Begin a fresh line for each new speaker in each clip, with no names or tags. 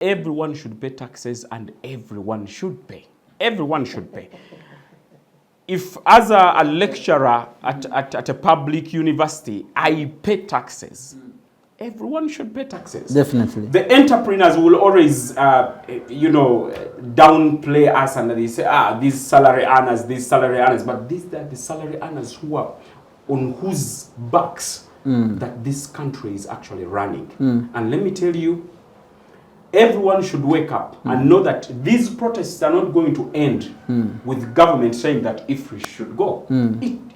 everyone should pay taxes and everyone should pay. Everyone should pay. If as a lecturer at a public university, I pay taxes, everyone should pay taxes.
Definitely.
The entrepreneurs will always, downplay us and they say, these salary earners, but these are the salary earners who are on whose backs that this country is actually running. And let me tell you, everyone should wake up and know that these protests are not going to end with government saying that IFRIS should go.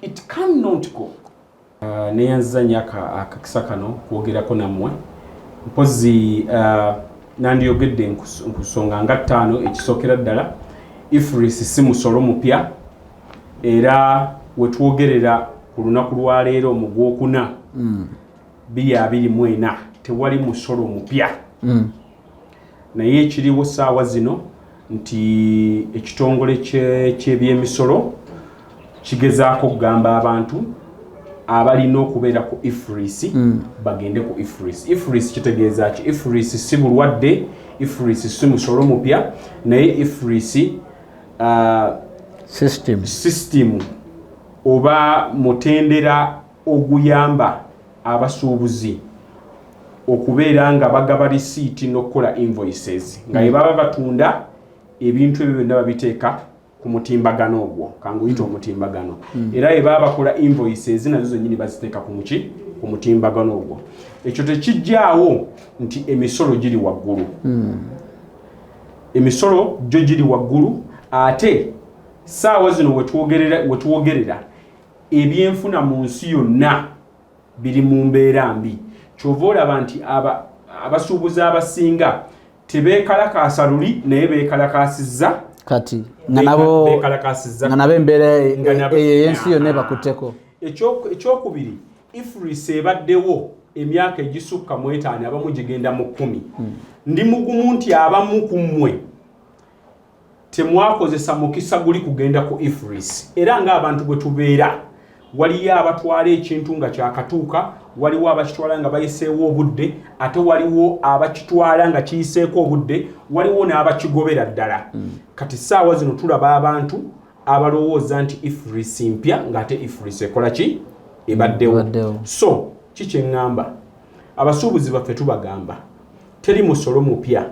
It cannot go. Neyanza nyaka akakisa kano kwogerako nammwe mpozi nandiyogedde nkusonga nga ttaano ekisookera ddala IFRIS si musolo mupya era wetwogerera ku lunaku lwa leero mu Gwokuna 2024 tewali musolo mupya naye ekiriwo ssaawa zino nti ekitongole ky'ebyemisolo kigezaako okugamba abantu abalina okubeera ku IFRIS bagende ku IFRIS. IFRIS kitegeeza ki? IFRIS si bulwadde, IFRIS si musolo mupya, naye IFRIS system oba mutendera oguyamba abasuubuzi okubeera nga bagaba risiiti n'okukola invoices nga baba batunda ebintu ebyo byonna babiteeka ku mutimbagano ogwo kanguyita omutimbagano era baba bakola invoices nazo zennyini baziteeka ku mutimbagano ogwo. Ekyo tekijjaawo nti emisolo giri waggulu, emisolo gyo giri waggulu ate ssaawa zino wetwogerera ebyenfuna mu nsi yonna biri mu mbeera mbi. Kyova olaba nti abasuubuzi abasinga tebeekalakaasa luli naye beekalakaasizza
kati nga nabo embeera ey'ensi yonna ebakutteko.
Ekyokubiri, IFRIS ebaddewo emyaka egisukka mu 5 abamu gigenda mu 10. Ndi mugumu nti abamu ku mmwe temwakozesa mukisa guli kugenda ku IFRIS era ng'abantu bwe tubeera waliyo abatwala ekintu nga kyakatuuka, waliwo abakitwala nga bayiseewo obudde, ate waliwo abakitwala nga kiyiseeko obudde, waliwo n'abakigobera ddala. Kati ssaawa zino tulaba abantu abalowooza nti IFRIS mpya ng'ate IFRIS ekola ki? Ebaddewo. So kikyeŋŋamba abasuubuzi baffe tubagamba teri musolo mupya,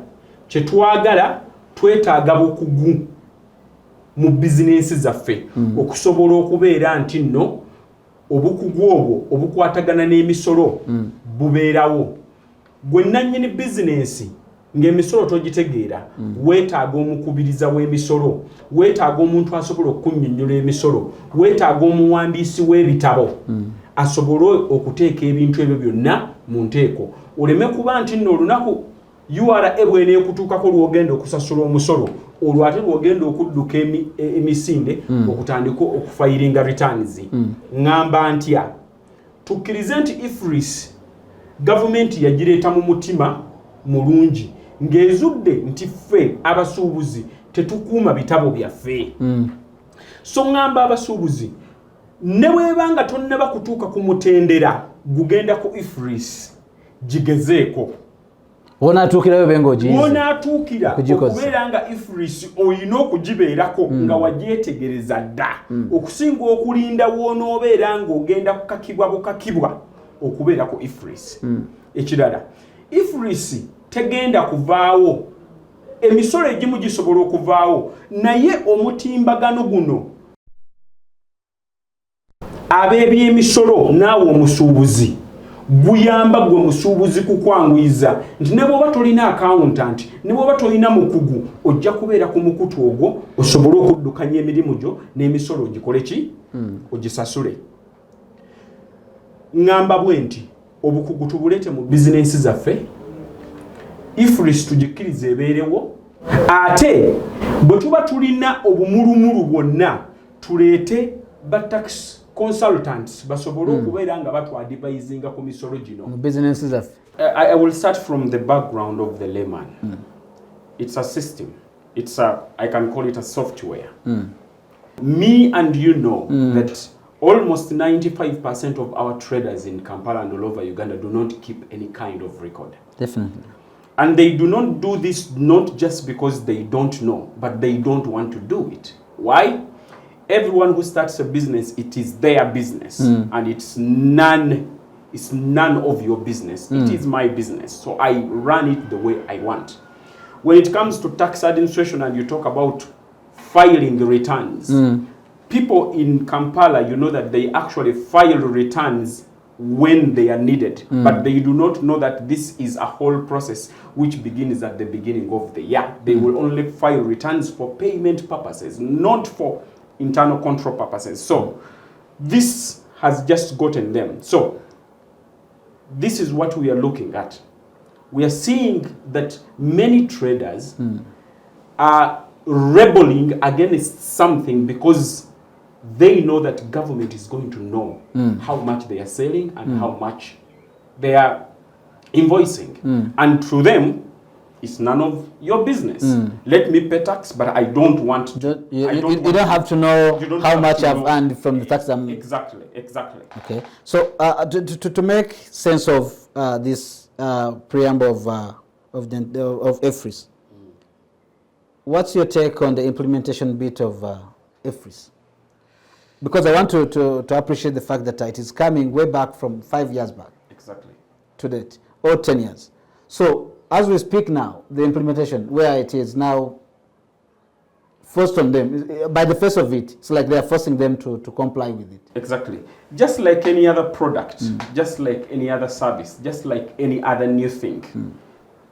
kye twagala twetaaga bukugu mu bizinensi zaffe okusobola okubeera nti nno obukugu obwo obukwatagana n'emisolo bubeerawo. Gwe nannyini bizinensi ng'emisolo togitegeera weetaaga omukubiriza w'emisolo, weetaaga omuntu asobola okunnyonnyola emisolo, weetaaga omuwandiisi w'ebitabo asobole okuteeka ebintu ebyo byonna mu nteeko. Oleme kuba nti nno olunaku URA bw'eneekutuukako lw'ogenda okusasula omusolo olwo ate lw'ogenda okudduka emisinde okutandika okufayiringa returns. Ngamba ntya tukkirize nti IFRIS gavumenti yagireeta mu mutima mulungi ng'ezudde nti ffe abasuubuzi tetukuuma bitabo byaffe. So ngamba abasuubuzi ne bw'ebanga tonnaba kutuuka ku mutendera gugenda ku IFRIS gigezeeko.
Wonatuukirayo benga ogiyize.
Wonatuukira okubeera nga IFRIS olina okugibeerako nga wagyetegereza dda okusinga okulinda wonoobeera ng'ogenda kukakibwa bukakibwa okubeera ku IFRIS. Ekirala, IFRIS tegenda kuvaawo, emisolo egimu gisobola okuvaawo naye omutimbagano guno ab'ebyemisolo naawe omusuubuzi guyamba gwe musuubuzi kukwanguyiza nti ne bw'oba tolina accountant, ne bw'oba tolina mukugu ojja kubeera ku mukutu ogwo osobole okuddukanya emirimu gyo n'emisolo ogikole ki? Ogisasule. Ngamba bwe nti obukugu tubuleete mu bizinensi zaffe, IFRIS tugikkirize ebeerewo, ate bwe tuba tulina obumulumulu bwonna tuleete batax consultants basobole okubeera nga batwadvisinga ku misolo gino
mu bizinensi zaffe.
I will start from the background of the layman. It's a system. I can call it a software. Me and you know that almost 95% of our traders in Kampala and all over Uganda do not keep any kind of record.
Definitely.
And they do not do this not just because they don't know, but they don't want to do it. Why? Everyone who starts a business, it is their business, and it's none of your business. It is my business, so I run it the way I want. When it comes to tax administration and you talk about filing returns, people in Kampala, you know that they actually file returns when they are needed, but they do not know that this is a whole process which begins at the beginning of the year. They will only file returns for payment purposes, not for internal control purposes. So this has just gotten them. So this is what we are looking at. We are seeing that many traders are rebelling against something because they know that government is going to know how much they are selling and how much they are invoicing. And to them, it's none of your business. Let me pay tax, but I don't want to.
You don't have to know how much I've earned from the tax.
Exactly.
Okay. So to make sense of this preamble of IFRIS, what's your take on the implementation bit of IFRIS? Because I want to appreciate the fact that it is coming way back from 5 years back.
Exactly.
To date, or 10 years. So as we speak now, the implementation, where it is now forced on them, by the face of it, it's like they are forcing them to comply with it.
Exactly. Just like any other product, just like any other service, just like any other new thing,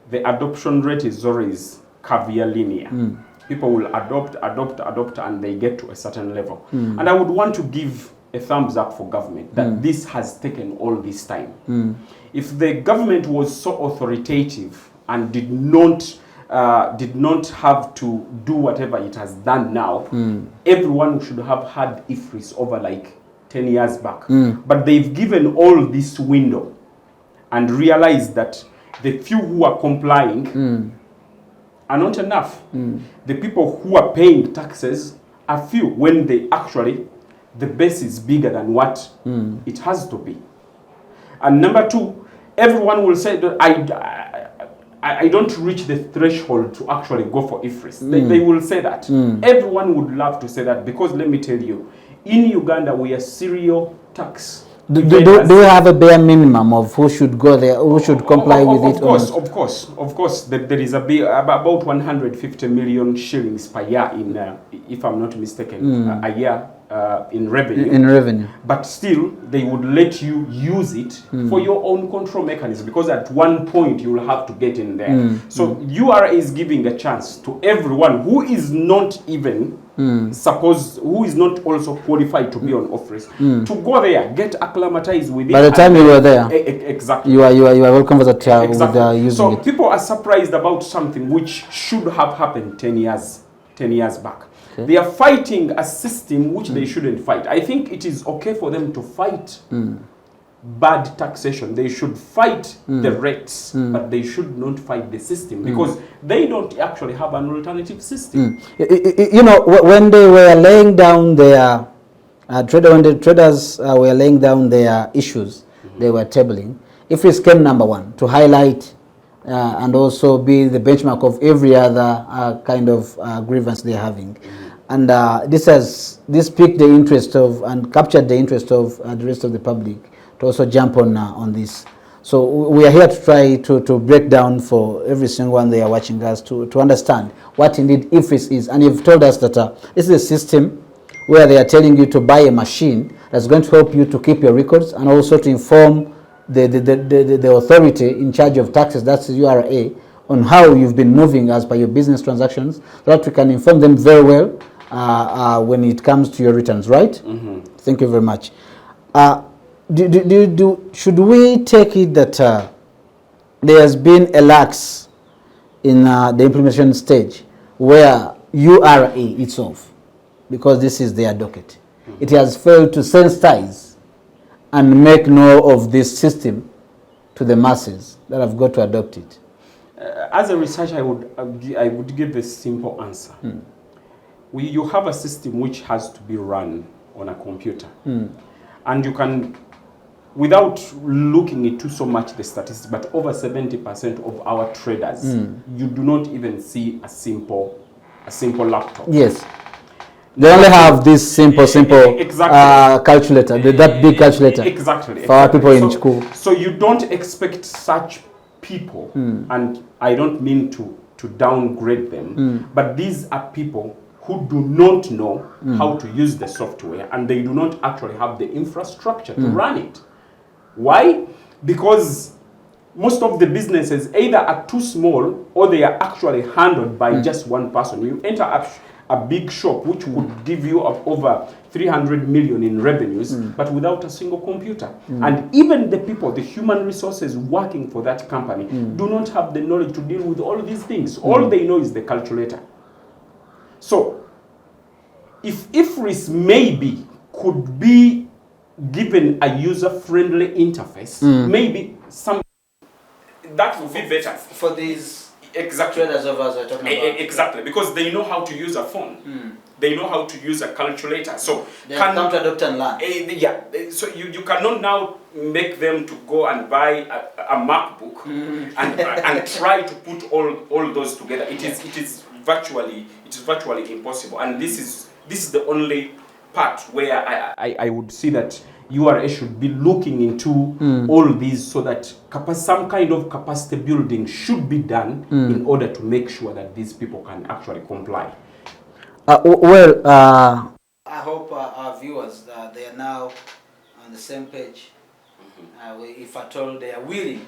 the adoption rate is always curvilinear. People will adopt, and they get to a certain level. And I would want to give a thumbs up for government that this has taken all this time. If the government was so authoritative and did not have to do whatever it has done now, everyone should have had IFRIS over like 10 years back. But they've given all this window and realized that the few who are complying are not enough. The people who are paying taxes are few when they actually, the base is bigger than what it has to be. And number two, everyone will say that I don't reach the threshold to actually go for IFRIS. They will say that. Everyone would love to say that because let me tell you, in Uganda we are serial tax. Do
you have a bare minimum of who should go there, who should comply with it?
Of course. There is about 150 million shillings per year in, if I'm not mistaken, a year in revenue. But still, they would let you use it for your own control mechanism because at one point you will have to get in there. So URA is giving a chance to everyone who is not even who is not also qualified to be on IFRIS to go there, get acclimatized with it.
By the time you were there,
exactly,
you are well conversant with using
so
it.
People are surprised about something which should have happened 10 years back. Okay. They are fighting a system which they shouldn't fight. I think it is okay for them to fight bad taxation. They should fight the rates, but they should not fight the system because they don't actually have an alternative system.
You know, when they were laying down their when the traders were laying down their issues, they were tabling. IFRIS came number one to highlight and also be the benchmark of every other kind of grievance they're having. And this piqued the interest of and captured the interest of the rest of the public to also jump on this. So we are here to try to break down for every single one they are watching us to understand what indeed IFRIS is. And you've told us that this is a system where they are telling you to buy a machine that's going to help you to keep your records and also to inform the authority in charge of taxes, that's the URA, on how you've been moving as per your business transactions, so that we can inform them very well when it comes to your returns, right? Thank you very much. Should we take it that there has been a lapse in the implementation stage where URA itself, because this is their docket, it has failed to sensitize and make know of this system to the masses that have got to adopt it?
As a researcher, I would give a simple answer. You have a system which has to be run on a computer, and you can without looking into so much the statistics, but over 70% of our traders, you do not even see a simple laptop.
Yes. They only have this simple calculator, that big calculator.
Exactly.
For our people in school.
So you don't expect such people, and I don't mean to downgrade them, but these are people who do not know how to use the software, and they do not actually have the infrastructure to run it. Why? Because most of the businesses either are too small or they are actually handled by just one person. You enter a big shop which would give you over 300 million in revenues, but without a single computer. And even the people, the human resources working for that company, do not have the knowledge to deal with all these things. All they know is the calculator. So, if IFRIS maybe could be given a user-friendly interface, maybe some that would be better
for these
exactly
traders of us are talking about.
Exactly, because they know how to use a phone. They know how to use a calculator. So
they come to adopt and learn.
Yeah. So you cannot now make them to go and buy a MacBook and try to put all those together. It is virtually impossible. And this is the only part where I would see that URA should be looking into all these, so that some kind of capacity building should be done in order to make sure that these people can actually comply.
I hope our viewers, they are now on the same page. If at all they are willing,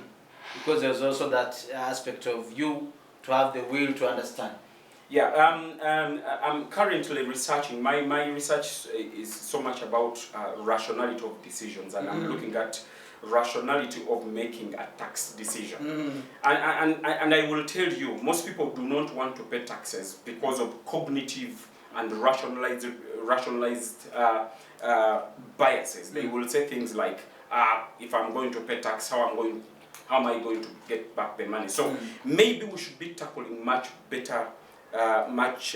because there's also that aspect of you to have the will to understand.
Yeah, I'm currently researching. My research is so much about rationality of decisions, and I'm looking at rationality of making a tax decision. And I will tell you, most people do not want to pay taxes because of cognitive and rationalized biases. They will say things like, if I'm going to pay tax, how am I going to get back the money? So maybe we should be tackling much better, much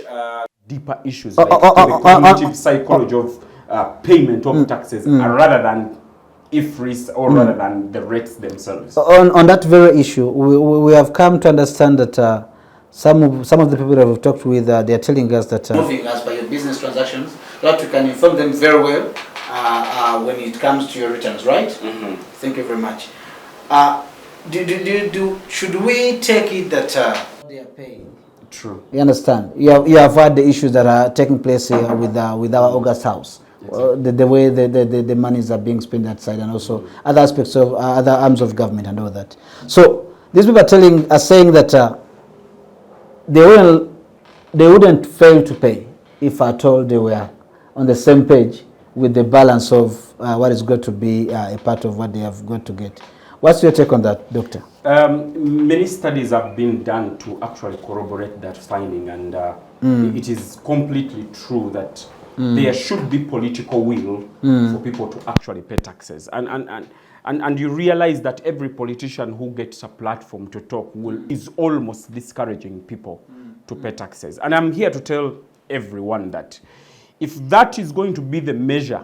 deeper issues like the cognitive psychology of payment of taxes, rather than IFRIS or rather than the rates themselves.
On that very issue, we have come to understand that some of the people that we've talked with, they are telling us that moving as per your business transactions, that you can inform them very well when it comes to your returns, right? Thank you very much. Should we take it that they are paying?
True.
You understand? You have had the issues that are taking place here with our August house. The way the monies are being spent that side, and also other aspects of other arms of government and all that. So these people are saying that they wouldn't fail to pay if at all they were on the same page with the balance of what is going to be a part of what they have got to get. What's your take on that, Doctor?
Many studies have been done to actually corroborate that finding, and it is completely true that there should be political will for people to actually pay taxes. And you realize that every politician who gets a platform to talk is almost discouraging people to pay taxes. And I'm here to tell everyone that if that is going to be the measure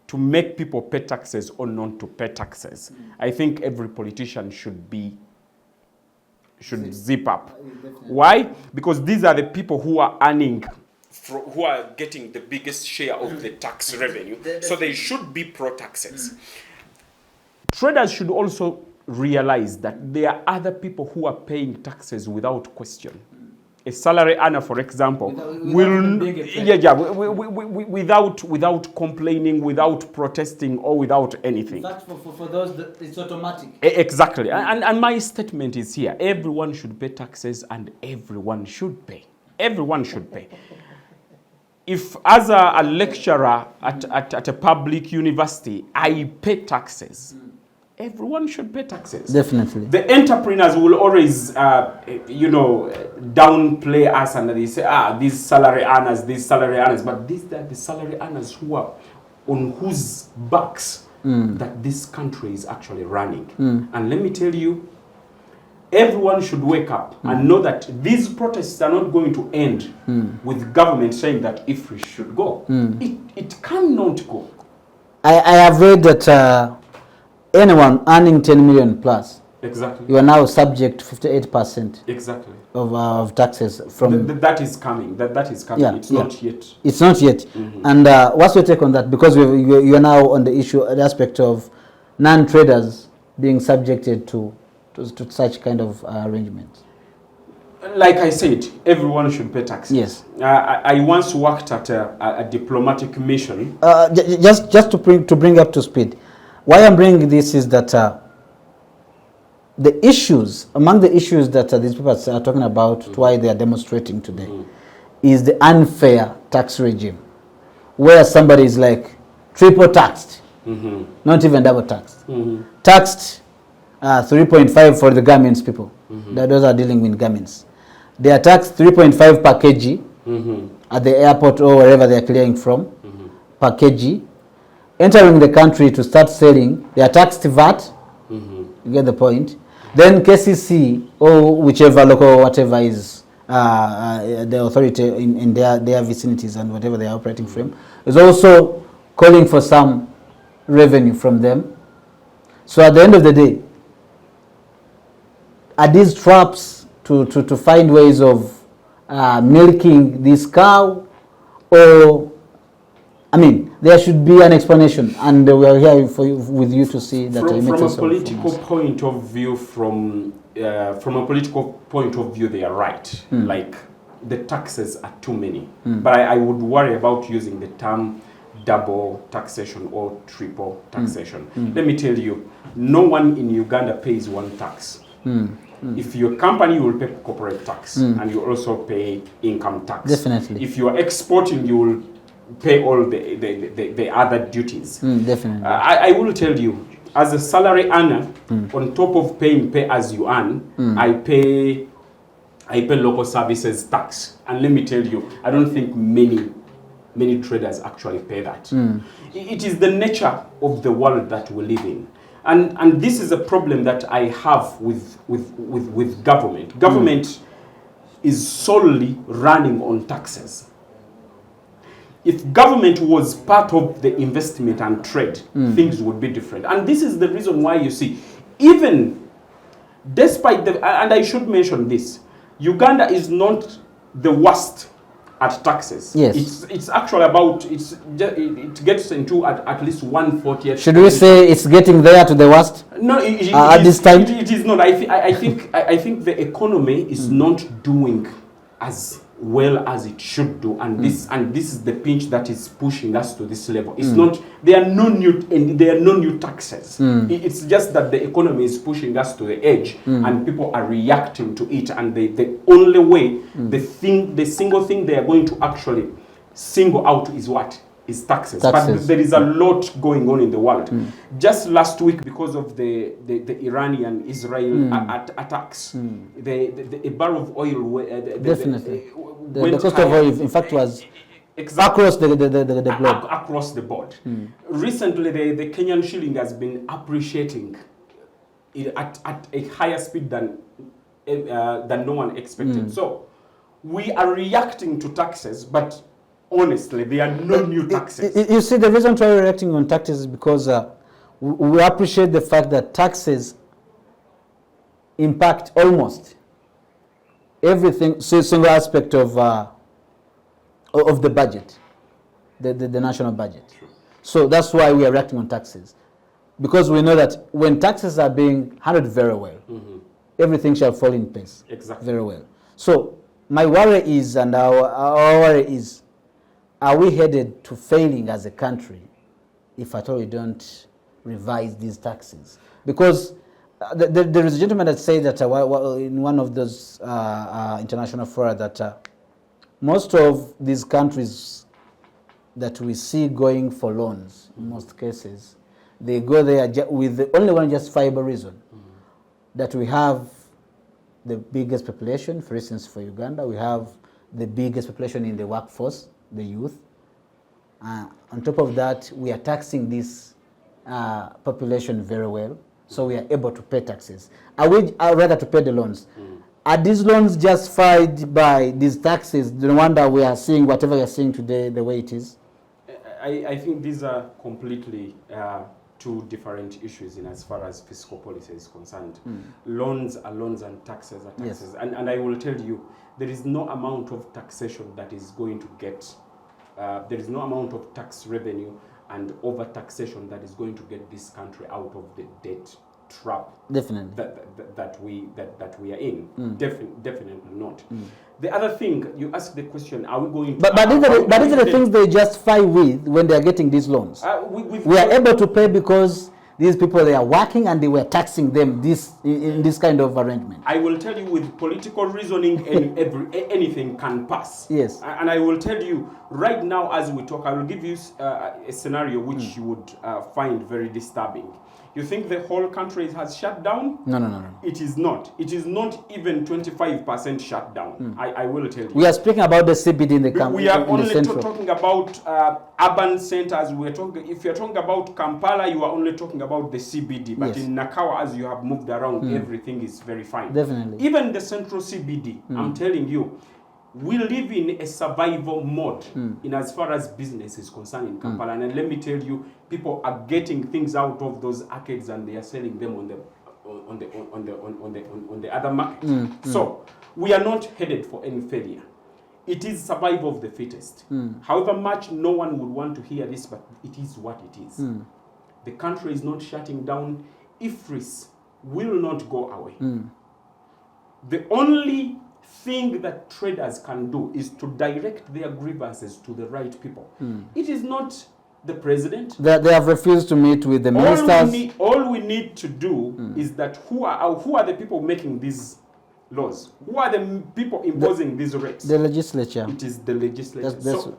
to make people pay taxes or not to pay taxes, I think every politician should zip up. Why? Because these are the people who are earning, who are getting the biggest share of the tax revenue, so they should be pro-taxes. Traders should also realize that there are other people who are paying taxes without question. A salary earner, for example, without complaining, without protesting, or without anything.
In fact, for those, it's automatic.
Exactly. And my statement is here. Everyone should pay taxes, and everyone should pay. Everyone should pay. If as a lecturer at a public university, I pay taxes, everyone should pay taxes.
Definitely.
The entrepreneurs will always, downplay us, and they say, these salary earners. But these are the salary earners who are on whose backs that this country is actually running. And let me tell you, everyone should wake up and know that these protests are not going to end with government saying that IFRIS should go. It cannot go.
I have read that anyone earning 10 million plus,
Exactly.
you are now subject to 58%
Exactly.
of taxes from...
That is coming. That is coming.
Yeah,
It's
yeah.
not yet.
It's not yet. And what's your take on that? Because you are now on the issue, the aspect of non-traders being subjected to such kind of arrangements.
Like I said, everyone should pay taxes.
Yes.
I once worked at a diplomatic mission.
Just to bring up to speed, why I'm bringing this is that the issues, among the issues that these people are talking about, why they are demonstrating today, is the unfair tax regime, where somebody is like triple taxed, not even double taxed. Taxed 3.5 for the garments people. Those are dealing with garments. They are taxed 3.5 per kg at the airport or wherever they are clearing from, per kg. Entering the country to start selling, they are taxed VAT. You get the point. Then KCC or whichever local whatever is the authority in their vicinities and whatever they are operating from is also calling for some revenue from them. So at the end of the day, are these traps to find ways of milking this cow, or, I mean, there should be an explanation, and we are here with you to see that.
From a political point of view, they are right. Like, the taxes are too many. But I would worry about using the term double taxation or triple taxation. Let me tell you, no one in Uganda pays one tax. If you're a company, you will pay corporate tax, and you also pay income tax.
Definitely.
If you are exporting, you will pay all the other duties.
Definitely.
I will tell you, as a salary earner, on top of paying pay as you earn, I pay local services tax. And let me tell you, I don't think many traders actually pay that. It is the nature of the world that we live in. And this is a problem that I have with government. Government is solely running on taxes. If government was part of the investment and trade, things would be different. And this is the reason why you see, even despite and I should mention this, Uganda is not the worst at taxes.
Yes.
It's actually about, it gets into at least 1/40th.
Should we say it's getting there to the worst?
No,
at this time?
It is not. I think the economy is not doing as well as it should do, and this is the pinch that is pushing us to this level. It's not, there are no new taxes. It's just that the economy is pushing us to the edge, and people are reacting to it, and the only way, the single thing they are going to actually single out is what? Is taxes. But there is a lot going on in the world. Just last week, because of the Iranian-Israel attacks, a barrel of oil...
Definitely. The cost of oil, in fact, was across the globe.
Across the board. Recently, the Kenyan shilling has been appreciating at a higher speed than no one expected. So, we are reacting to taxes, but honestly, there are no new taxes.
You see, the reason why we're reacting on taxes is because we appreciate the fact that taxes impact almost everything, single aspect of the budget, the national budget. So that's why we are reacting on taxes, because we know that when taxes are being handled very well, everything shall fall in place.
Exactly.
Very well. So my worry is, and our worry is, are we headed to failing as a country if at all we don't revise these taxes? Because there is a gentleman that said that in one of those international fora that most of these countries that we see going for loans, in most cases, they go there with only one justifiable reason, that we have the biggest population. For instance, for Uganda, we have the biggest population in the workforce, the youth. On top of that, we are taxing this population very well, so we are able to pay taxes. Are rather to pay the loans? Are these loans justified by these taxes? No wonder we are seeing whatever we are seeing today the way it is.
I think these are completely two different issues in as far as fiscal policy is concerned. Loans are loans and taxes are taxes.
Yes.
And I will tell you, there is no amount of taxation that is going to get, there is no amount of tax revenue and over taxation that is going to get this country out of the debt trap.
Definitely.
That we are in. Definitely not. The other thing, you ask the question, are we going to...
But these are the things they justify with when they are getting these loans. We are able to pay because these people, they are working and they were taxing them in this kind of arrangement.
I will tell you, with political reasoning, anything can pass.
Yes.
And I will tell you, right now as we talk, I will give you a scenario which you would find very disturbing. You think the whole country has shut down?
No.
It is not. It is not even 25% shut down. I will tell you.
We are speaking about the CBD in the country.
We are only talking about urban centers. We are talking. If you are talking about Kampala, you are only talking about the CBD. But in Nakawa, as you have moved around, everything is very fine.
Definitely.
Even the central CBD, I'm telling you, we live in a survival mode in as far as business is concerned in Kampala. And let me tell you, people are getting things out of those arcades and they are selling them on the other market. So we are not headed for any failure. It is survival of the fittest. However much no one would want to hear this, but it is what it is. The country is not shutting down. IFRIS will not go away. The only thing that traders can do is to direct their grievances to the right people. It is not the president.
They have refused to meet with the ministers.
All we need to do is that who are the people making these laws? Who are the people imposing these rates?
The legislature.
It is the legislature.
So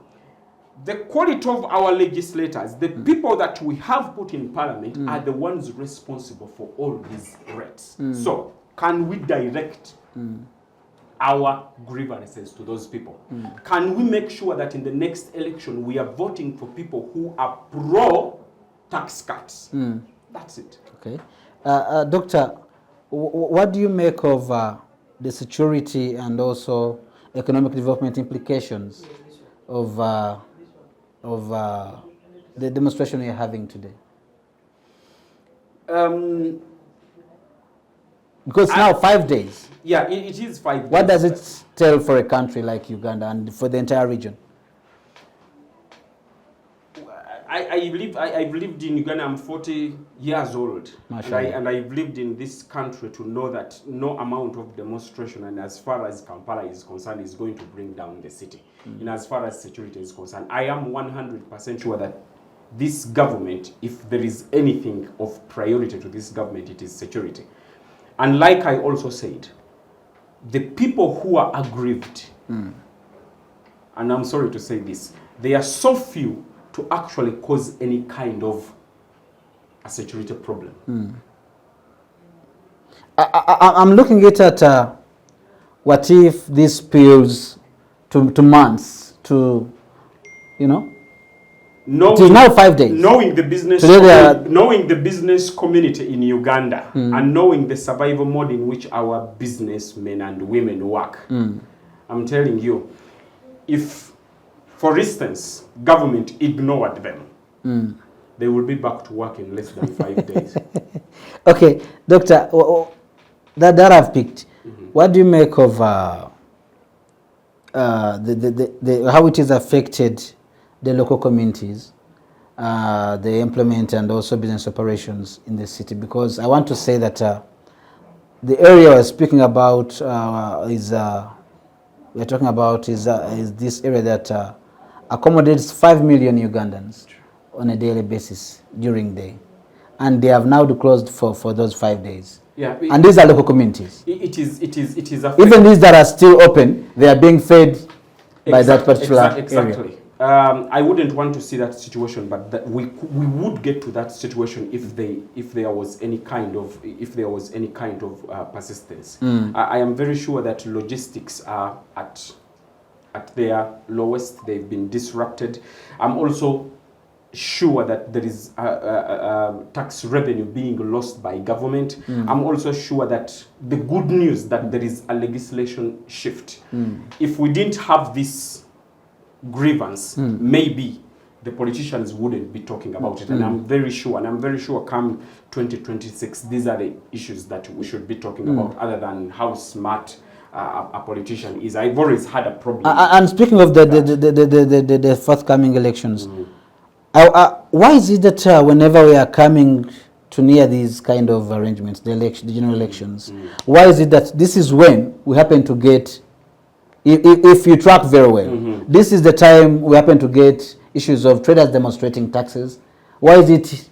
the quality of our legislators, the people that we have put in parliament, are the ones responsible for all these rates. So can we direct our grievances to those people? Can we make sure that in the next election we are voting for people who are pro tax cuts? That's it.
Okay. Doctor, what do you make of the security and also economic development implications of the demonstration you're having today? Because now 5 days.
Yeah, it is 5 days.
What does it tell for a country like Uganda and for the entire region?
I've lived in Uganda. I'm 40 years old, and I've lived in this country to know that no amount of demonstration, and as far as Kampala is concerned, is going to bring down the city. And as far as security is concerned, I am 100% sure that this government, if there is anything of priority to this government, it is security. And like I also said, the people who are aggrieved, and I'm sorry to say this, they are so few to actually cause any kind of a security problem.
I'm looking at what if this spills to months, to, you know? It is now 5 days.
Knowing the business community in Uganda and knowing the survival mode in which our businessmen and women work, I'm telling you, if, for instance, government ignored them, they will be back to work in less than 5 days.
Okay, Doctor, that I've picked. What do you make of how it has affected the local communities, the employment and also business operations in the city? Because I want to say that the area we're speaking about is this area that accommodates 5 million Ugandans on a daily basis during the day, and they have now closed for those 5 days.
Yeah,
and these are local communities.
It is
even these that are still open, they are being fed by that particular area.
I wouldn't want to see that situation, but that we would get to that situation if there was any kind of persistence. I am very sure that logistics are at their lowest. They've been disrupted. I'm also sure that there is tax revenue being lost by government. I'm also sure that the good news that there is a legislation shift. If we didn't have this grievance, maybe the politicians wouldn't be talking about it. And I'm very sure come 2026, these are the issues that we should be talking about, other than how smart a politician is. I've always had a problem.
And speaking of the forthcoming elections, why is it that whenever we are coming to near these kind of arrangements, the general elections, why is it that this is when we happen to get, if you track very well, this is the time we happen to get issues of traders demonstrating taxes? Why is it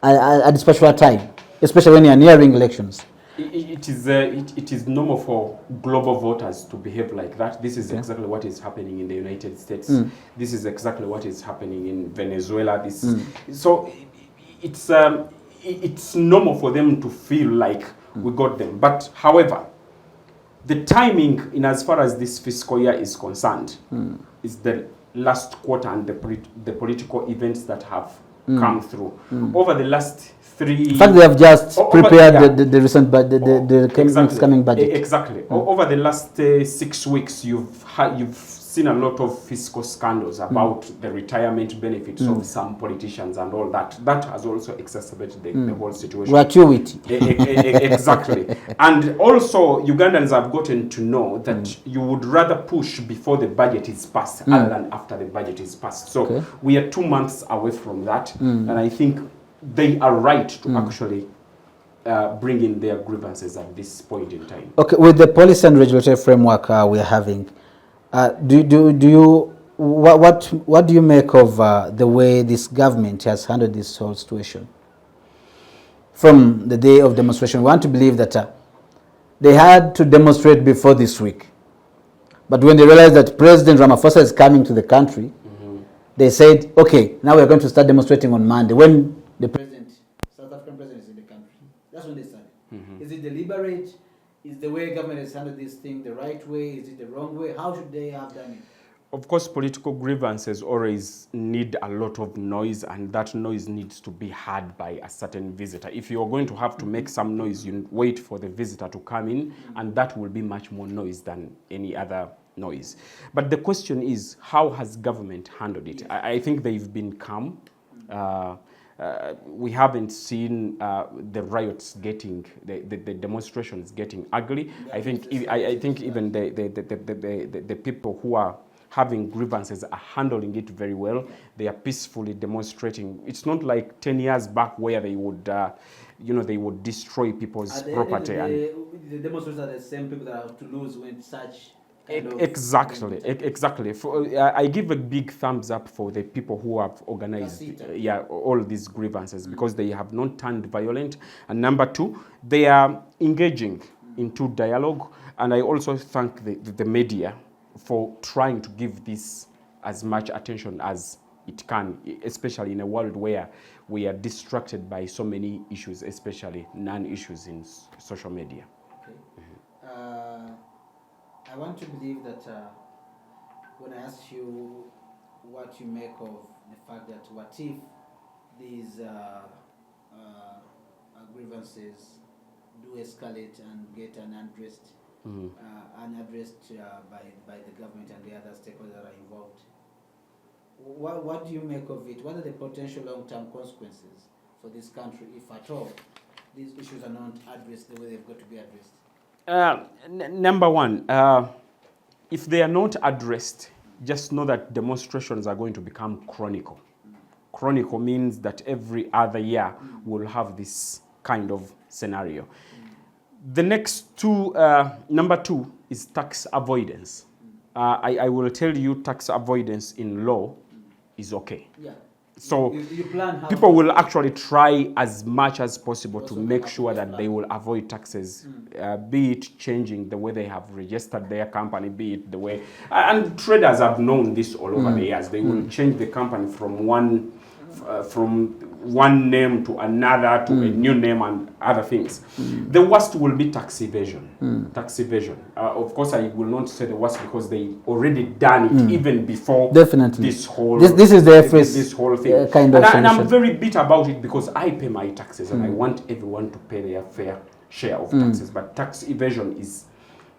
at this particular time, especially when you are nearing elections?
It is normal for global voters to behave like that. This is exactly what is happening in the United States. This is exactly what is happening in Venezuela. So it's normal for them to feel like we got them. But however, the timing in as far as this fiscal year is concerned is the last quarter and the political events that have come through. Over the last 3...
In fact, they have just prepared the recent budget, the coming budget.
Exactly. Over the last 6 weeks, you've seen a lot of fiscal scandals about the retirement benefits of some politicians and all that. That has also exacerbated the whole situation.
Gratuity.
Exactly. And also, Ugandans have gotten to know that you would rather push before the budget is passed other than after the budget is passed. So we are 2 months away from that. And I think they are right to actually bring in their grievances at this point in time. Okay,
with the policy and regulatory framework we are having, what do you make of the way this government has handled this whole situation? From the day of demonstration, we want to believe that they had to demonstrate before this week. But when they realized that President Ramaphosa is coming to the country, they said, okay, now we're going to start demonstrating on Monday. When the South African president is in the country. That's when they started. Is it deliberate? Is the way government has handled this thing the right way? Is it the wrong way? How should they have done it?
Of course, political grievances always need a lot of noise, and that noise needs to be heard by a certain visitor. If you're going to have to make some noise, you wait for the visitor to come in, and that will be much more noise than any other noise. But the question is, how has government handled it? I think they've been calm. We haven't seen the riots getting, the demonstrations getting ugly. I think even the people who are having grievances are handling it very well. They are peacefully demonstrating. It's not like 10 years back where they would, they would destroy people's property.
The demonstrators are the same people that have to lose when such.
Exactly. I give a big thumbs up for the people who have organized all these grievances, because they have not turned violent. And number two, they are engaging into dialogue. And I also thank the media for trying to give this as much attention as it can, especially in a world where we are distracted by so many issues, especially non-issues in social media.
Okay. I want to believe that when I ask you what you make of the fact that what if these grievances do escalate and get unaddressed by the government and the other stakeholders that are involved, what do you make of it? What are the potential long-term consequences for this country if at all these issues are not addressed the way they've got to be addressed?
Number one, if they are not addressed, just know that demonstrations are going to become chronicle. Chronicle means that every other year we'll have this kind of scenario. The next two, number two is tax avoidance. I will tell you, tax avoidance in law is okay.
Yeah.
So people will actually try as much as possible to make sure that they will avoid taxes, be it changing the way they have registered their company, be it the way, and traders have known this all over the years. They will change the company from one name to another, to a new name and other things. The worst will be tax evasion. Tax evasion. Of course, I will not say the worst because they already done it even before.
Definitely.
This whole
this is the first
this whole thing.
Kind of
and I'm very bitter about it because I pay my taxes and I want everyone to pay their fair share of taxes. But tax evasion is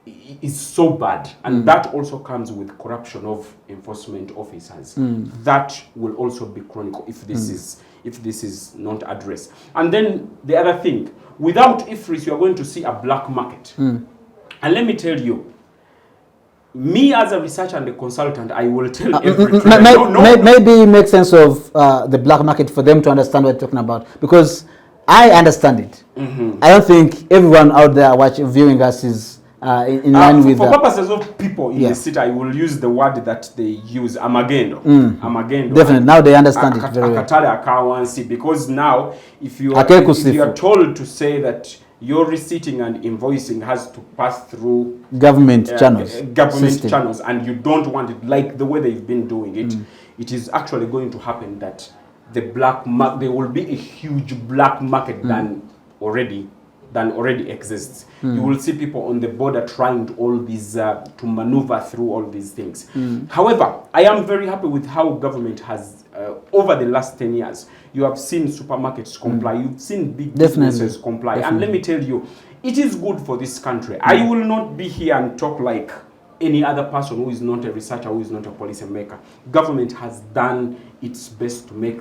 is so bad, and that also comes with corruption of enforcement officers. That will also be chronic if this is not addressed. And then the other thing, without IFRIS, you are going to see a black market. And let me tell you, me as a researcher and a consultant, I will tell
maybe it makes sense of the black market for them to understand what you're talking about, because I understand it. I don't think everyone out there viewing us is in line with
for purposes of people in the city. I will use the word that they use, amagendo. Amagendo.
Definitely, now they understand it very well.
Because now, if you are told to say that your receipting and invoicing has to pass through
government channels,
channels, and you don't want it like the way they've been doing it, it is actually going to happen that the there will be a huge black market than already exists. You will see people on the border trying to maneuver through all these things. However, I am very happy with how government has, over the last 10 years, you have seen supermarkets comply, you've seen big businesses comply. And let me tell you, it is good for this country. I will not be here and talk like any other person who is not a researcher, who is not a policy maker. Government has done its best to make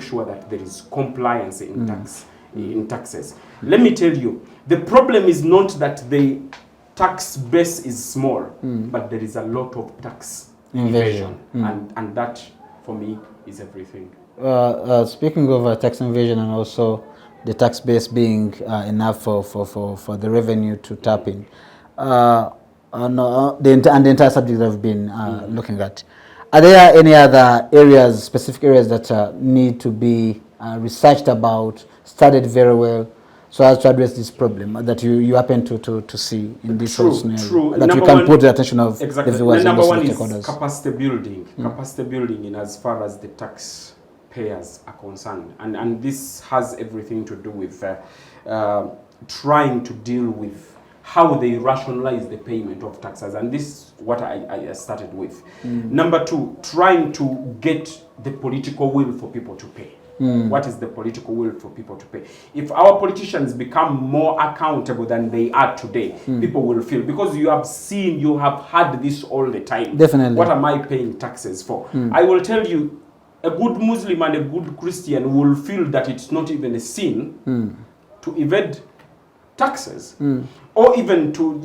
sure that there is compliance in taxes. Let me tell you, the problem is not that the tax base is small, but there is a lot of tax evasion, and that for me is everything.
Speaking of tax invasion and also the tax base being enough for the revenue to tap in, the entire subject that we've been looking at, are there any other areas, specific areas that need to be researched about, studied very well, so as to address this problem that you happen to see in this whole scenario? That you can put the attention of the viewers and the stakeholders.
Capacity building. Capacity building in as far as the taxpayers are concerned. And this has everything to do with trying to deal with how they rationalize the payment of taxes. And this is what I started with. Number two, trying to get the political will for people to pay. What is the political will for people to pay? If our politicians become more accountable than they are today, people will feel, because you have had this all the time.
Definitely.
What am I paying taxes for? I will tell you, a good Muslim and a good Christian will feel that it's not even a sin to evade taxes, or even to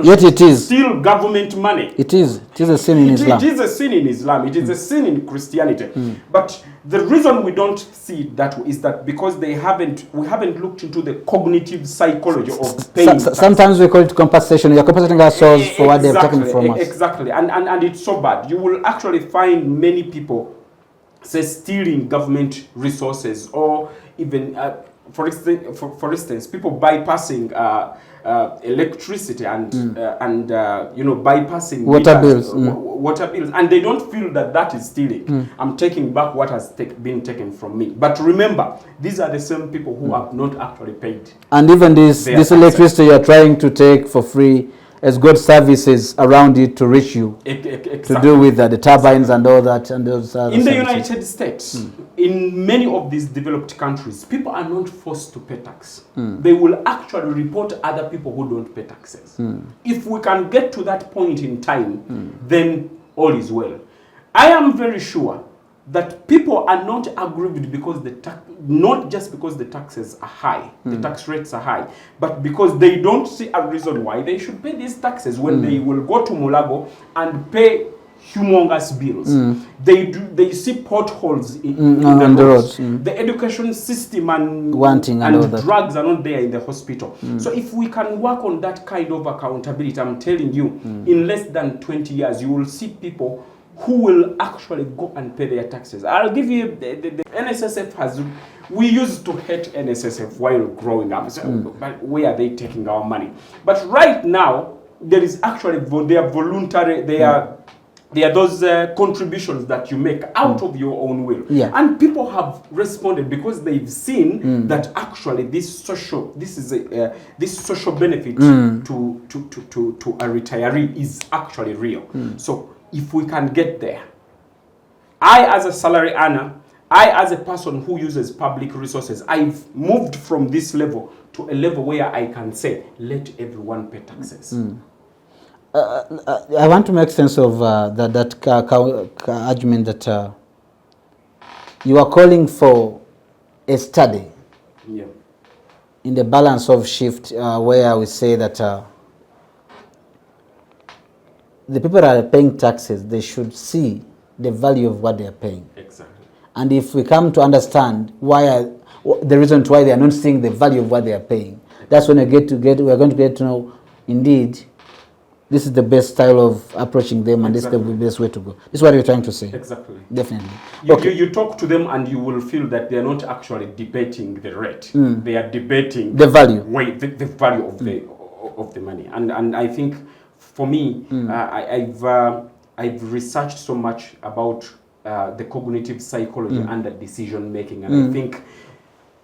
Yet it is.
steal government money.
It is a sin in Islam.
It is a sin in Islam. It is a sin in Christianity. But the reason we don't see it that way is that because we haven't looked into the cognitive psychology of paying.
Sometimes we call it compensation. We are compensating ourselves for what they've taken from us.
Exactly, and it's so bad. You will actually find many people say stealing government resources, or even for instance, people bypassing electricity and bypassing water bills, and they don't feel that is stealing. I'm taking back what has been taken from me. But remember, these are the same people who have not actually paid. And even this electricity you're trying to take for free has got services around it to reach you, to do with the turbines and all that. And those in the United States, in many of these developed countries, people are not forced to pay tax. They will actually report other people who don't pay taxes. If we can get to that point in time, then all is well. I am very sure that people are not aggrieved because not just because the taxes are high, the tax rates are high, but because they don't see a reason why they should pay these taxes when they will go to Mulago and pay humongous bills. They see potholes in the roads. The education system and drugs are not there in the hospital. So if we can work on that kind of accountability, I'm telling you, in less than 20 years, you will see people who will actually go and pay their taxes. I'll give you, the NSSF we used to hate NSSF while growing up, but where are they taking our money? But right now, there is actually, they are voluntary, they are those contributions that you make out of your own will. And people have responded because they've seen that actually this social benefit to a retiree is actually real. So if we can get there, I as a salary earner, I as a person who uses public resources, I've moved from this level to a level where I can say, let everyone pay taxes.
I want to make sense of that argument that you are calling for a study in the balance of shift where we say that the people that are paying taxes, they should see the value of what they are paying.
Exactly.
And if we come to understand the reasons why they are not seeing the value of what they are paying, that's when we are going to get to know, indeed, this is the best style of approaching them, and this is the best way to go. This is what you're trying to say.
Exactly.
Definitely.
You talk to them and you will feel that they are not actually debating the rate. They are debating
the value.
The value of the money. And I think for me, I've researched so much about the cognitive psychology under decision making, and I think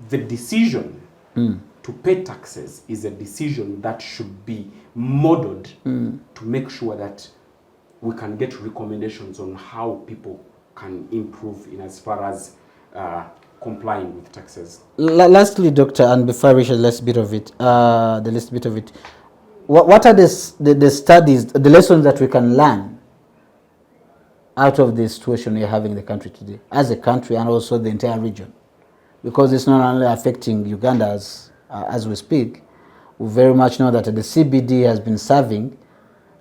the decision to pay taxes is a decision that should be modeled to make sure that we can get recommendations on how people can improve in as far as complying with taxes.
Lastly, Doctor, and before I reach the last bit of it, what are the studies, the lessons that we can learn out of the situation we're having in the country today, as a country and also the entire region? Because it's not only affecting Uganda as we speak. We very much know that the CBD has been serving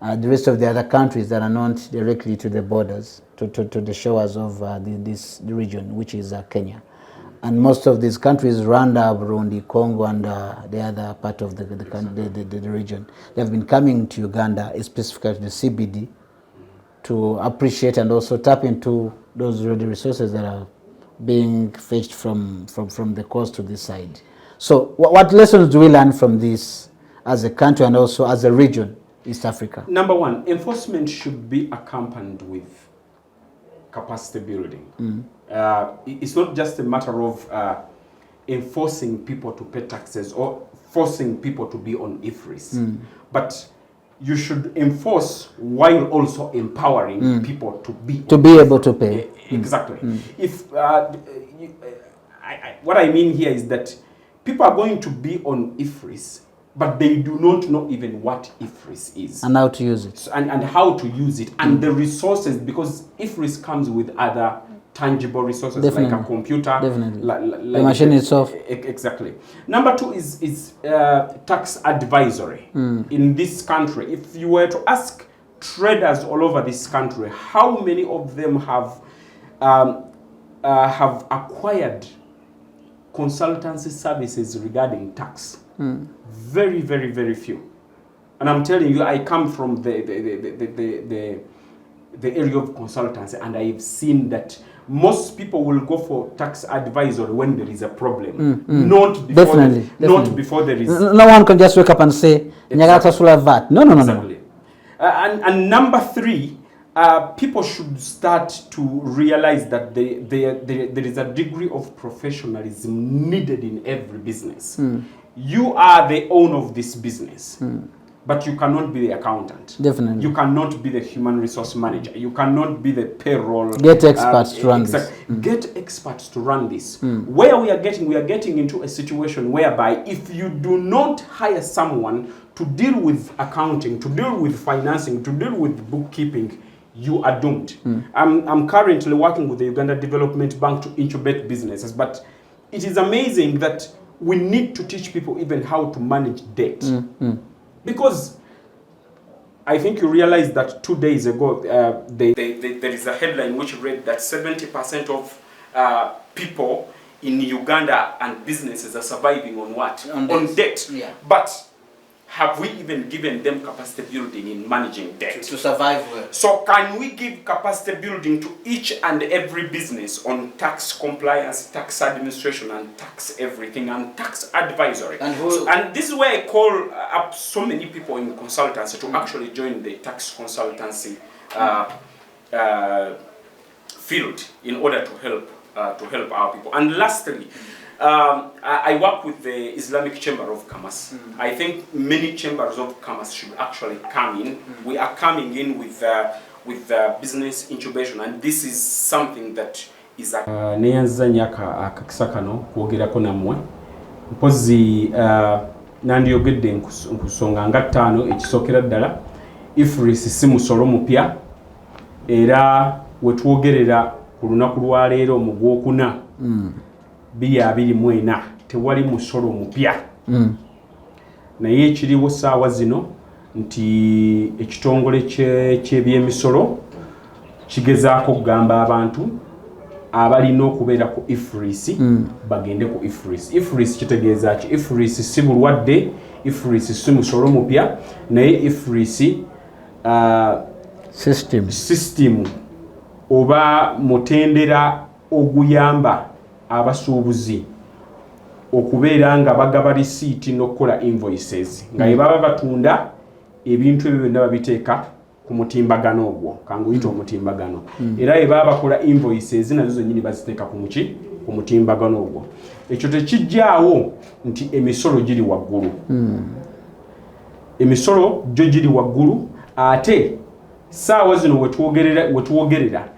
the rest of the other countries that are not directly to the borders, to the shores of this region, which is Kenya. And most of these countries, Rwanda, Burundi, Congo, and the other part of the region, they have been coming to Uganda, specifically to the CBD, to appreciate and also tap into those ready resources that are being fetched from the coast to this side. So what lessons do we learn from this as a country and also as a region, East Africa?
Number one, enforcement should be accompanied with capacity building. It's not just a matter of enforcing people to pay taxes or forcing people to be on IFRIS, but you should enforce while also empowering people to be
able to pay.
Exactly. If what I mean here is that people are going to be on IFRIS, but they do not know even what IFRIS is.
And how to use it.
And how to use it. And the resources, because IFRIS comes with other tangible resources, like a computer.
Definitely.
Like
the machine itself.
Exactly. Number two is tax advisory. In this country, if you were to ask traders all over this country, how many of them have acquired consultancy services regarding tax? Very, very, very few. And I'm telling you, I come from the area of consultancy, and I've seen that most people will go for tax advisory when there is a problem, not before.
Definitely.
Not before there is.
No one can just wake up and say, exactly. VAT. No.
Exactly. And number three, people should start to realize that there is a degree of professionalism needed in every business. You are the owner of this business, but you cannot be the accountant.
Definitely.
You cannot be the human resource manager. You cannot be the payroll.
Get experts to run this.
Get experts to run this. Where we are getting into a situation whereby if you do not hire someone to deal with accounting, to deal with financing, to deal with bookkeeping, you are doomed. I'm currently working with the Uganda Development Bank to incubate businesses, but it is amazing that we need to teach people even how to manage debt. Because I think you realized that 2 days ago, there is a headline which read that 70% of people in Uganda and businesses are surviving on what? On debt.
Yeah.
But have we even given them capacity building in managing debt?
To survive well.
So can we give capacity building to each and every business on tax compliance, tax administration, and tax everything, and tax advisory? And this is where I call up so many people in consultancy to actually join the tax consultancy field in order to help our people. And lastly, I work with the Islamic Chamber of Commerce. I think many chambers of commerce should actually come in. We are coming in with business incubation, and this is something that is a neyanza nyaka akakisa kano kwogerako nammwe mpozi nandiyogedde nkusonga nga 5 ekisookera ddala IFRIS si musolo mupya era wetwogerera ku lunaku lwa leero mu Gwokuna 2024 tewali musolo mupya naye ekiriwo ssaawa zino nti ekitongole ky'ebyemisolo kigezaako okugamba abantu abalina okubeera ku IFRIS bagende ku IFRIS. IFRIS kitegeeza ki? IFRIS si bulwadde, IFRIS si musolo mupya, naye IFRIS system oba mutendera oguyamba abasuubuzi okubeera nga bagaba risiiti n'okukola invoices nga baba batunda ebintu ebyo byonna babiteeka ku mutimbagano ogwo kanguyita omutimbagano era baba bakola invoices nazo zennyini baziteeka ku mutimbagano ogwo. Ekyo tekijjaawo nti emisolo giri waggulu, emisolo gyo giri waggulu ate ssaawa zino wetwogerera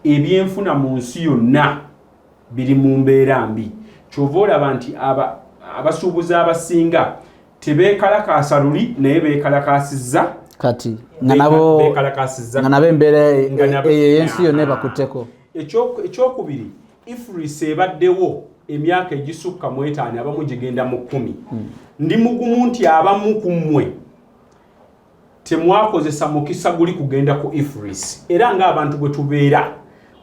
ebyenfuna mu nsi yonna biri mu mbeera mbi. Kyova olaba nti abasuubuzi abasinga tebeekalakaasa luli naye beekalakaasizza
kati nga nabo embeera ey'ensi yonna ebakutteko.
Ekyokubiri, IFRIS ebaddewo emyaka egisukka mu 5 abamu gigenda mu 10. Ndi mugumu nti abamu ku mmwe temwakozesa mukisa guli kugenda ku IFRIS era ng'abantu bwe tubeera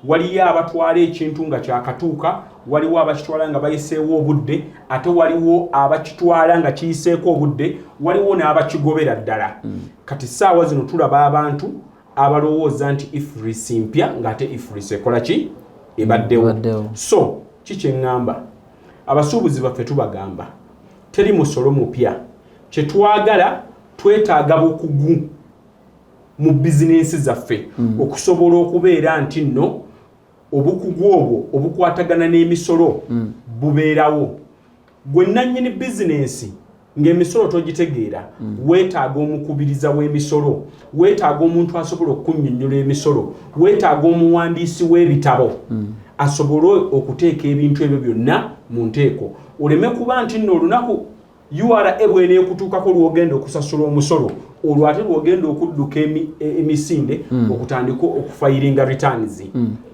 waliyo abatwala ekintu nga kyakatuuka, waliwo abakitwala nga bayiseewo obudde, ate waliwo abakitwala nga kiyiseeko obudde, waliwo n'abakigobera ddala. Kati ssaawa zino tulaba abantu abalowooza nti IFRIS mpya ng'ate IFRIS ekola ki? Ebaddewo. So kikyeŋŋamba abasuubuzi baffe tubagamba teri musolo mupya, kye twagala twetaaga bukugu mu bizinensi zaffe okusobola okubeera nti nno obukugu obwo obukwatagana n'emisolo bubeerawo. Gwe nannyini bizinensi ng'emisolo togitegeera weetaaga omukubiriza w'emisolo, weetaaga omuntu asobola okunnyonnyola emisolo, weetaaga omuwandiisi w'ebitabo asobole okuteeka ebintu ebyo byonna mu nteeko. Oleme kuba nti nno olunaku URA bw'eneekutuukako lw'ogenda okusasula omusolo olwo ate lw'ogenda okudduka emisinde okutandika okufayiringa returns.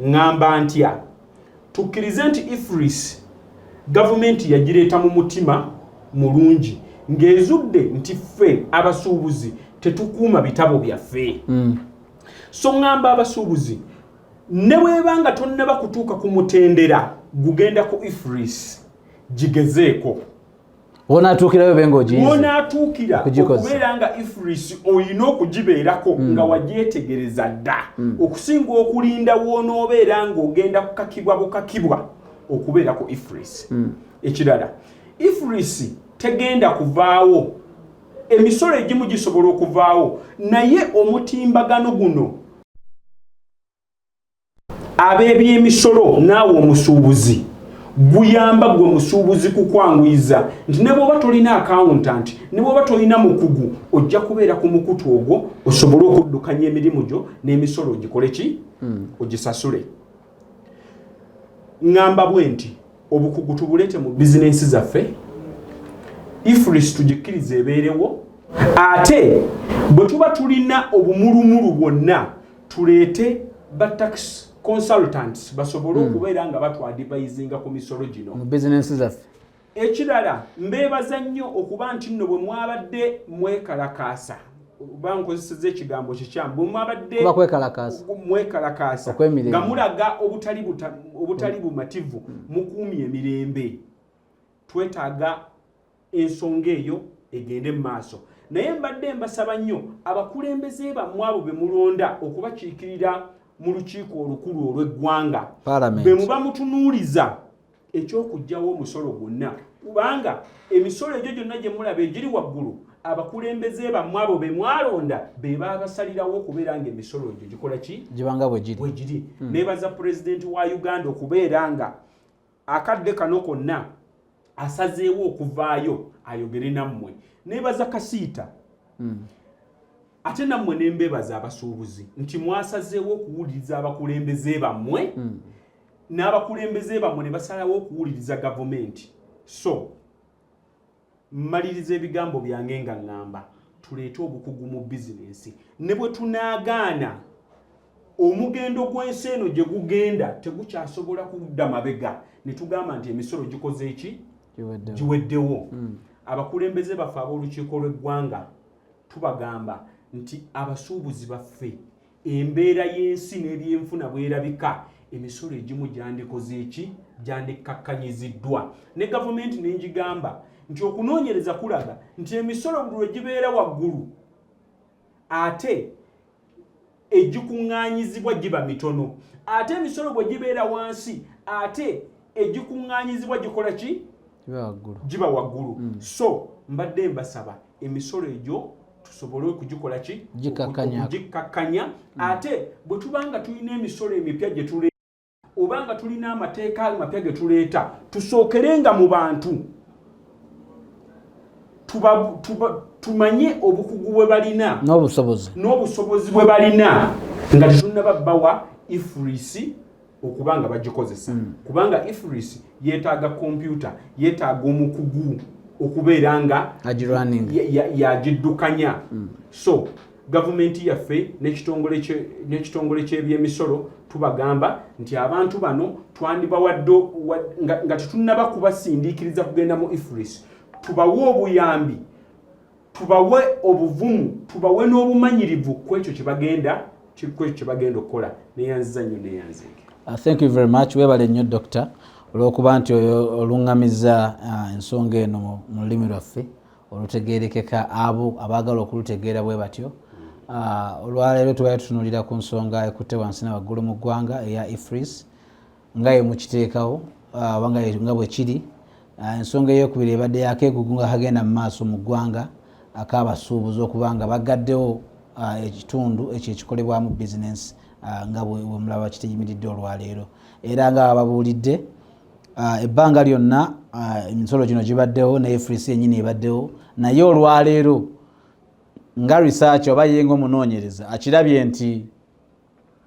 Ngamba ntya tukkirize nti IFRIS gavumenti yagireeta mu mutima mulungi ng'ezudde nti ffe abasuubuzi tetukuuma bitabo byaffe. So ngamba abasuubuzi ne bw'ebanga tonnaba kutuuka ku mutendera gugenda ku IFRIS gigezeeko.
Wonatuukirayo benga ogiyize.
Wonatuukira okubeera nga IFRIS olina okugibeerako nga wagyetegereza dda okusinga okulinda wonoobeera ng'ogenda kukakibwa bukakibwa okubeera ku IFRIS. Ekirala, IFRIS tegenda kuvaawo, emisolo egimu gisobola okuvaawo naye omutimbagano guno ab'ebyemisolo naawe omusuubuzi guyamba gwe musuubuzi kukwanguyiza nti ne bw'oba tolina accountant, ne bw'oba tolina mukugu ojja kubeera ku mukutu ogwo osobole okuddukanya emirimu gyo n'emisolo ogikole ki? Ogisasule. Ngamba bwe nti obukugu tubuleete mu bizinensi zaffe, IFRIS tugikkiriza ebeerewo, ate bwe tuba tulina obumulumulu bwonna tuleete batax consultants basobole okubeera nga batwadvisinga ku misolo gino
mu bizinensi zaffe.
Ekirala mbeebaza nnyo okuba nti nno bwe mwabadde mwekalakaasa, oba nkozeseza ekigambo kikyamu, bwe mwabadde mwekalakaasa nga mulaga obutali bumativu mukuumye emirembe, twetaaga ensonga eyo egende mu maaso. Naye mbadde mbasaba nnyo abakulembeze bammwe abo be mulonda okubakiikirira mu lukiiko olukulu olw'eggwanga bwe muba mutunuuliza eky'okuggyawo omusolo gwonna, kubanga emisolo egyo gyonna gye mulaba egiri waggulu abakulembeze bammwe abo be mwalonda be babasalirawo okubeera nga emisolo egyo gikola ki?
Gibanga bwe giri.
Neebaza pulezidenti wa Uganda okubeera nga akadde kano konna asazeewo okuvaayo ayogere nammwe. Neebaza Kasiita ate nammwe nembeebaza abasuubuzi nti mwasazeewo okuwuliriza abakulembeze bammwe n'abakulembeze bammwe ne basalawo okuwuliriza gavumenti. So mmaliriza ebigambo byange nga ngamba tuleete obukugu mu bizinensi ne bwe tunaagaana omugendo gw'ensi eno gye gugenda tegukyasobola kudda mabega ne tugamba nti emisolo gikoze eki giweddewo. Abakulembeze baffe ab'olukiiko lw'eggwanga tubagamba nti abasuubuzi baffe embeera y'ensi n'ebyenfuna bwerabika emisolo egimu gyandikoze eki gyandikakkanyiziddwa ne gavumenti n'engigamba nti okunoonyereza kulaga nti emisolo buli lwe gibeera waggulu ate egikuŋŋaanyizibwa giba mitono ate emisolo bwe gibeera wansi ate egikuŋŋaanyizibwa gikola ki giba waggulu. So mbadde mbasaba emisolo egyo tusobole okugikola ki okugikakkanya ate bwe tubanga tulina emisolo emipya gye tuleeta obanga tulina amateeka amapya ge tuleeta tusookerenga mu bantu tumanye obukugu bwe balina n'obusobozi bwe balina nga tetunnababbawa ifurisi okubanga bagikozesa kubanga ifurisi yeetaaga kompyuta yeetaaga omukugu okubeera nga yagiddukanya. So gavumenti yaffe n'ekitongole ky'ebyemisolo tubagamba nti abantu bano twandibawadde nga tetunnaba kubasindiikiriza kugenda mu ifurisi tubawe obuyambi tubawe obuvumu tubawe n'obumanyirivu ku ekyo kye bagenda okukola. Neyanziza nnyo neyanzike.
Thank you very much. Webale nnyo Dr. olw'okuba nti oluŋŋamiza ensonga eno mu lulimi lwaffe olutegeerekeka abo abaagala okulutegeera bwe batyo. Olwaleero tubaye tutunuulira ku nsonga ekutte wansi n'awaggulu mu ggwanga eya ifris nga ye mukiteekawo nga bwe kiri. Ensonga ey'okubiri ebadde yakeegugu nga kagenda mu maaso mu ggwanga ak'abasuubuzi okuba nga bagaddewo ekitundu ekyo ekikolebwamu bizinensi nga bwe mulaba kiteyimiridde olwaleero era nga babuulidde ebbanga lyonna emisolo gino gibaddewo ne ifris yennyini ebaddewo naye olwaleero nga research oba yenga omunoonyereza akirabye nti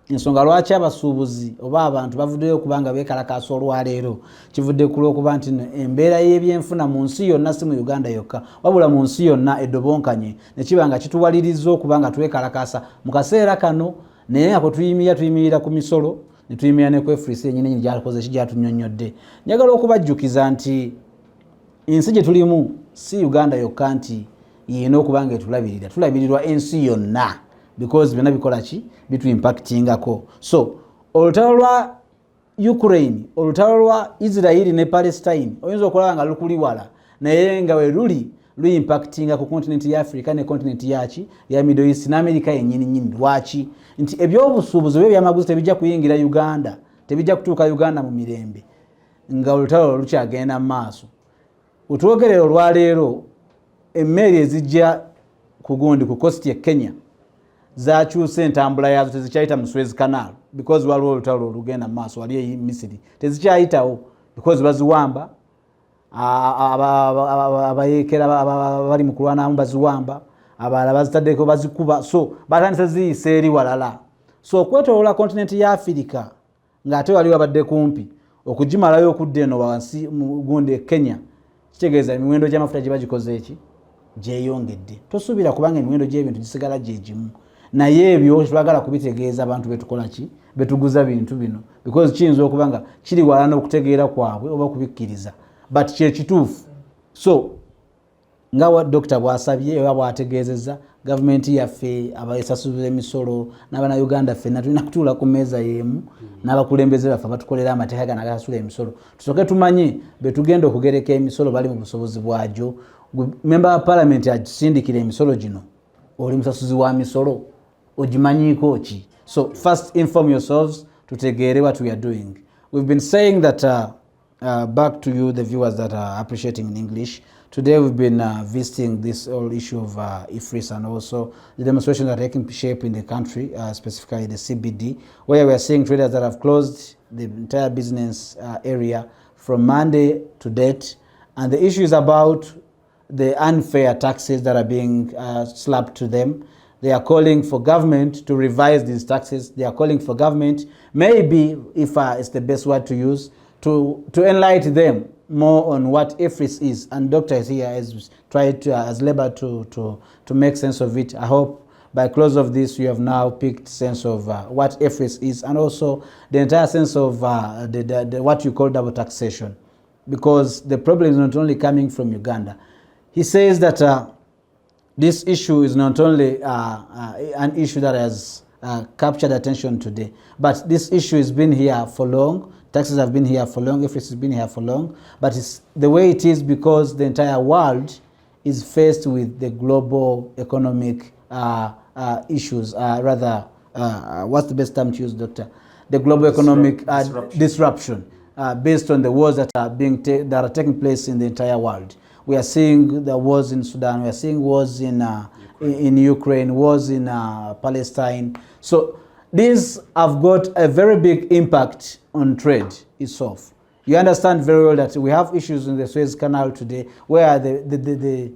ensonga lwaki abasuubuzi oba abantu bavuddeyo okubanga beekalakaasa olwaleero kivudde ku lw'okuba nti embeera y'ebyenfuna mu nsi yonna si mu Uganda yokka wabula mu nsi yonna eddobonkanye ne kiba nga kituwaliriza okuba nga twekalakaasa mu kaseera kano naye nga kwe tuyimirira ku misolo ne tuyimirira ne ku ifris yennyini gy'akoze ki gy'atunnyonnyodde. Njagala okubajjukiza nti ensi gye tulimu si Uganda yokka nti yina okuba nga etulabirira tulabirirwa ensi yonna because byonna bikola ki bitu impactingako. So olutalo lwa Ukraine olutalo lwa Israeli ne Palestine oyinza okulaba nga lukuli wala naye nga we luli impactinga ku continent ya Africa ne continent yaki ya Middle East na America yennyini. Lwaki? Nti ebyobusuubuzi bwe byamaguzi tebijja kuyingira Uganda tebijja kutuuka Uganda mu mirembe nga olutalo lukyagenda mu maaso. Utwogerera olwaleero emmeeri ezijja ku gundi ku coast ya Kenya zakyuse entambula yazo tezikyayita mu Suez Canal because waliwo olutalo olugenda mu maaso wali eyi Misiri tezikyayitawo because baziwamba abayeekera bali mu kulwanamu baziwamba abalala bazitaddeko bazikuba so batandise ziyisa eri walala. So okwetoloola kontinenti ya Afirika ng'ate wali wabadde kumpi okugimalayo okudda eno wansi mu gundi Kenya kitegeeza emiwendo gy'amafuta gye bagikoze eki gyeyongedde. Tosuubira kubanga emiwendo gy'ebintu gisigala gye gimu naye ebyo twagala kubitegeeza abantu betukola ki betuguza bintu bino because kiyinza okuba nga kiri wala n'okutegeera kwabwe oba okubikkiriza but kyekituufu. So nga wa Dr. bw'asabye oba bw'ategeezezza gavumenti yaffe abayesasuza emisolo n'Abannayuganda ffenna tulina kutuula ku mmeeza y'emu n'abakulembeze baffe abatukolera amateeka gano agasasula emisolo tusooke tumanye betugenda okugereka emisolo bali mu busobozi bwagyo. Member wa Parliament agisindikira emisolo gino oli musasuzi wa misolo ogimanyiiko ki? So first inform yourselves tutegeere what we are doing. We've been saying that back to you the viewers that are appreciating in English. Today we've been visiting this whole issue of IFRIS and also the demonstrations that are taking shape in the country, specifically the CBD, where we are seeing traders that have closed the entire business area from Monday to date. And the issue is about the unfair taxes that are being slapped to them. They are calling for government to revise these taxes. They are calling for government, maybe if it's the best word to use, to enlighten them more on what IFRIS is, and Doctor is here has tried to, has labored to make sense of it. I hope by close of this you have now picked sense of what IFRIS is, and also the entire sense of what you call double taxation, because the problem is not only coming from Uganda. He says that this issue is not only an issue that has captured attention today, but this issue has been here for long. Taxes have been here for long, IFRIS has been here for long, but it's the way it is because the entire world is faced with the global economic issues, what's the best term to use, Doctor? The global economic disruption based on the wars that are taking place in the entire world. We are seeing the wars in Sudan, we are seeing wars in Ukraine, wars in Palestine. So these have got a very big impact on trade itself. You understand very well that we have issues in the Suez Canal today where the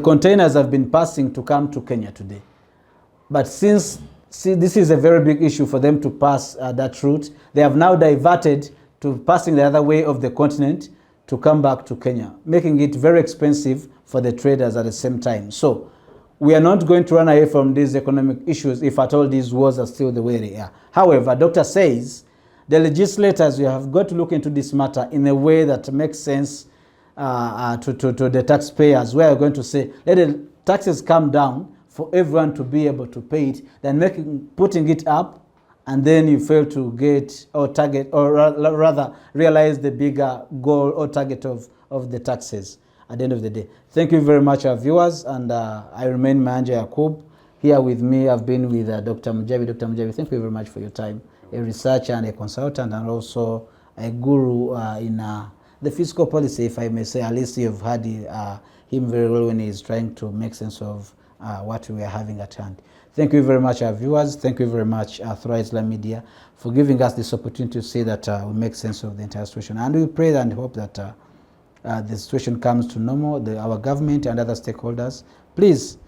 containers have been passing to come to Kenya today. But since this is a very big issue for them to pass that route, they have now diverted to passing the other way of the continent to come back to Kenya, making it very expensive for the traders at the same time. So we are not going to run away from these economic issues if at all these wars are still the way they are. However, Doctor says the legislators, you have got to look into this matter in a way that makes sense to the taxpayers, where you're going to say, let the taxes come down for everyone to be able to pay it, than putting it up, and then you fail to get or target, or rather realize the bigger goal or target of the taxes at the end of the day. Thank you very much, our viewers, and I remain Mayanja Yakubu. Here with me, I've been with Dr. Mujabi. Dr. Mujabi, thank you very much for your time. A researcher and a consultant, and also a guru in the fiscal policy, if I may say. At least you've heard him very well when he's trying to make sense of what we are having at hand. Thank you very much, our viewers. Thank you very much, Thurayya Media, for giving us this opportunity to say that we make sense of the entire situation. And we pray and hope that the situation comes to normal. Our government and other stakeholders, please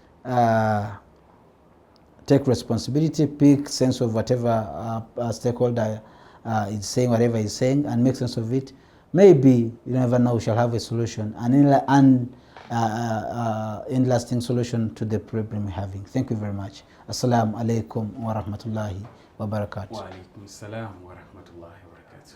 take responsibility, pick sense of whatever stakeholder is saying, whatever he's saying, and make sense of it. Maybe, you never know, we shall have a solution, an lasting solution to the problem we're having. Thank you very much. Assalamu alaikum wa rahmatullahi wa barakatuh.
Wa alaikum salam wa rahmatullahi wa barakatuh.